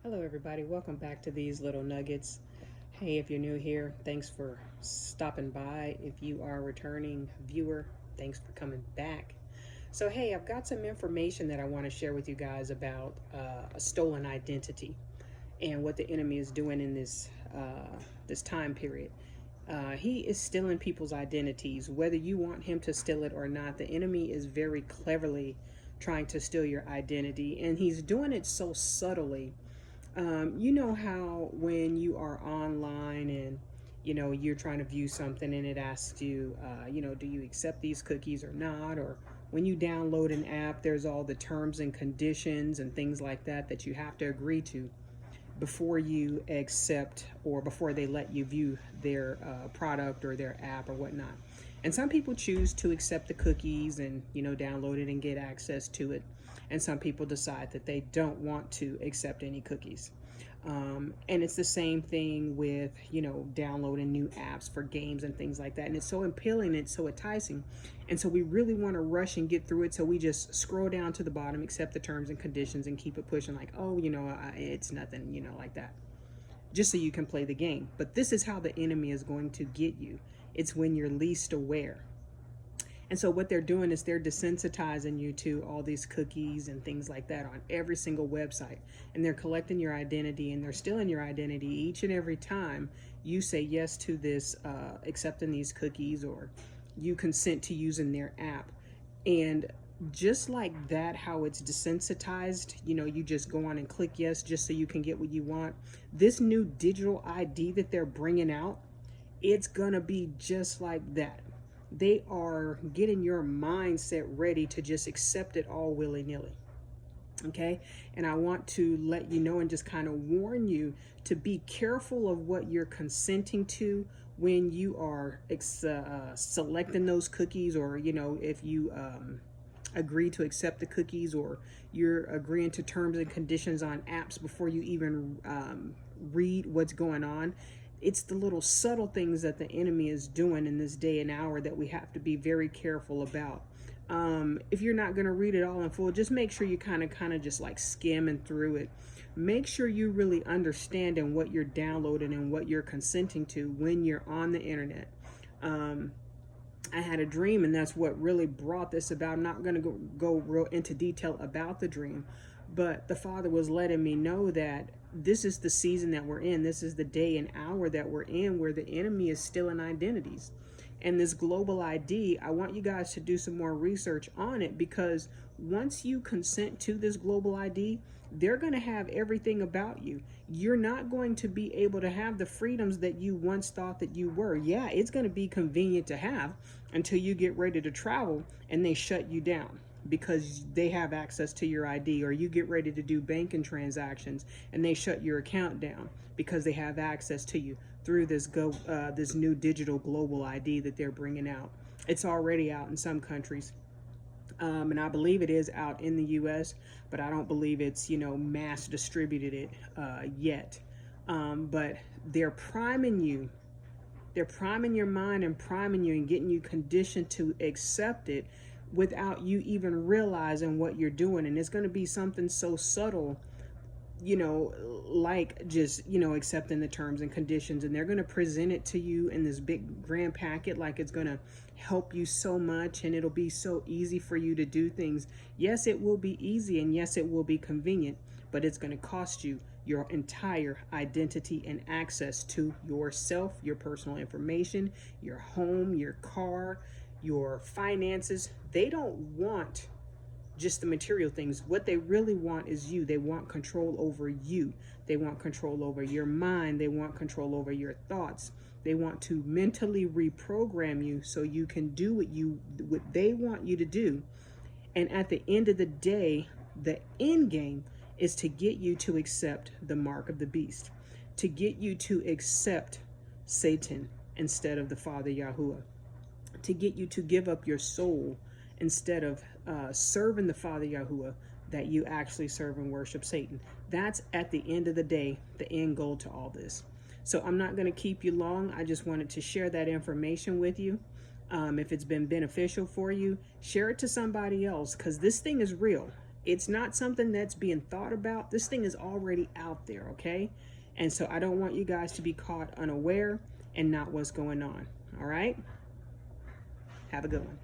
Hello, everybody. Welcome back to these little nuggets. Hey, if you're new here, thanks for stopping by. If you are a returning viewer, thanks for coming back. So, hey, I've got some information that I want to share with you guys about a stolen identity and what the enemy is doing in this time period. He is stealing people's identities, whether you want him to steal it or not. The enemy is very cleverly trying to steal your identity, and he's doing it so subtly. You know how when you are online and you're trying to view something and it asks you, do you accept these cookies or not? Or when you download an app, there's all the terms and conditions and things like that that you have to agree to before you accept or before they let you view their product or their app or whatnot. And some people choose to accept the cookies and download it and get access to it. And some people decide that they don't want to accept any cookies. And it's the same thing with downloading new apps for games and things like that. And it's so appealing, it's so enticing, and so we really want to rush and get through it. So we just scroll down to the bottom, accept the terms and conditions, and keep it pushing. Like, oh, it's nothing, like that, just so you can play the game. But this is how the enemy is going to get you. It's when you're least aware. And so what they're doing is they're desensitizing you to all these cookies and things like that on every single website. And they're collecting your identity and they're stealing your identity each and every time you say yes to this, accepting these cookies, or you consent to using their app. And just like that, how it's desensitized, you just go on and click yes just so you can get what you want. This new digital ID that they're bringing out, it's gonna be just like that. They are getting your mindset ready to just accept it all willy-nilly. Okay, and I want to let you know and just kind of warn you to be careful of what you're consenting to when you are selecting those cookies, or if you agree to accept the cookies, or you're agreeing to terms and conditions on apps before you even read what's going on. It's the little subtle things that the enemy is doing in this day and hour that we have to be very careful about. If you're not going to read it all in full, just make sure you kind of just like skimming through it. Make sure you really understand and what you're downloading and what you're consenting to when you're on the internet. I had a dream, and that's what really brought this about. I'm not going to go real into detail about the dream, but the Father was letting me know that this is the season that we're in. This is the day and hour that we're in, where the enemy is stealing identities. And this global ID, I want you guys to do some more research on it, because once you consent to this global ID, they're going to have everything about you. You're not going to be able to have the freedoms that you once thought that you were. Yeah, it's going to be convenient to have until you get ready to travel and they shut you down because they have access to your ID, or you get ready to do banking transactions and they shut your account down because they have access to you through this new digital global ID that they're bringing out. It's already out in some countries. And I believe it is out in the U.S., but I don't believe it's mass distributed it yet. But they're priming you. They're priming your mind and priming you and getting you conditioned to accept it without you even realizing what you're doing. And it's going to be something so subtle, like just accepting the terms and conditions, and they're going to present it to you in this big grand packet like it's going to help you so much, and it'll be so easy for you to do things. Yes, it will be easy, and yes, it will be convenient, but it's going to cost you your entire identity and access to yourself, your personal information, your home, your car, your finances. They don't want just the material things. What they really want is you. They want control over you. They want control over your mind. They want control over your thoughts. They want to mentally reprogram you so you can do what they want you to do. And at the end of the day, the end game is to get you to accept the mark of the beast, to get you to accept Satan instead of the Father Yahuwah, to get you to give up your soul instead of serving the Father Yahuwah, that you actually serve and worship Satan. That's at the end of the day, the end goal to all this. So I'm not going to keep you long. I just wanted to share that information with you. If it's been beneficial for you, share it to somebody else, because this thing is real. It's not something that's being thought about. This thing is already out there, okay? And so I don't want you guys to be caught unaware and not what's going on. All right? Have a good one.